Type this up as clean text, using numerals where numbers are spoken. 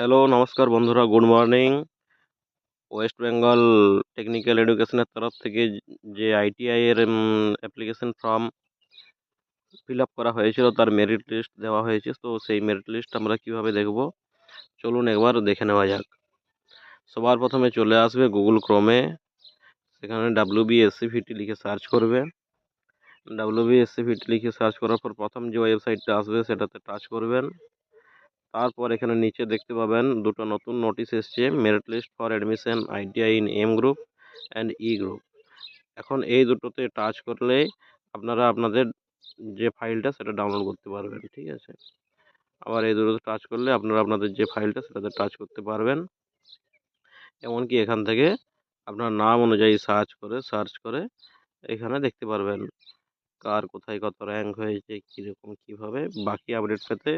Hello, নমস্কার বন্ধুরা, good morning. West Bengal technical এডুকেশনের তরফ থেকে যে আইটিআই এর অ্যাপ্লিকেশন ফর্ম ফিল আপ করা হয়েছিল তার মেরিট লিস্ট দেওয়া হয়েছে। তো সেই মেরিট লিস্ট আমরা কিভাবে দেখব, চলুন একবার দেখে নেওয়া যাক। সবার প্রথমে চলে আসবে গুগল ক্রোমে, সেখানে WBSCVT লিখে সার্চ করবে। WBSCVT লিখে সার্চ করার পর প্রথম যে ওয়েবসাইটটা আসবে সেটাতে টাচ করবেন। তারপর এখানে নিচে দেখতে পাবেন দুটো নতুন নোটিশ এসছে, merit list for admission ITI in M group and E group. এখন এই দুটোতে টাচ করলে আপনারা আপনাদের যে ফাইলটা সেটা ডাউনলোড করতে পারবেন, ঠিক আছে। আবার এই দুটোতে টাচ করলে আপনারা আপনাদের যে ফাইলটা সেটাতে টাচ করতে পারবেন। এমনকি এখান থেকে আপনার নাম অনুযায়ী সার্চ করে এখানে দেখতে পারবেন কার কোথায় কত র্যাঙ্ক হয়েছে, কীরকম কীভাবে। বাকি আপডেট পেতে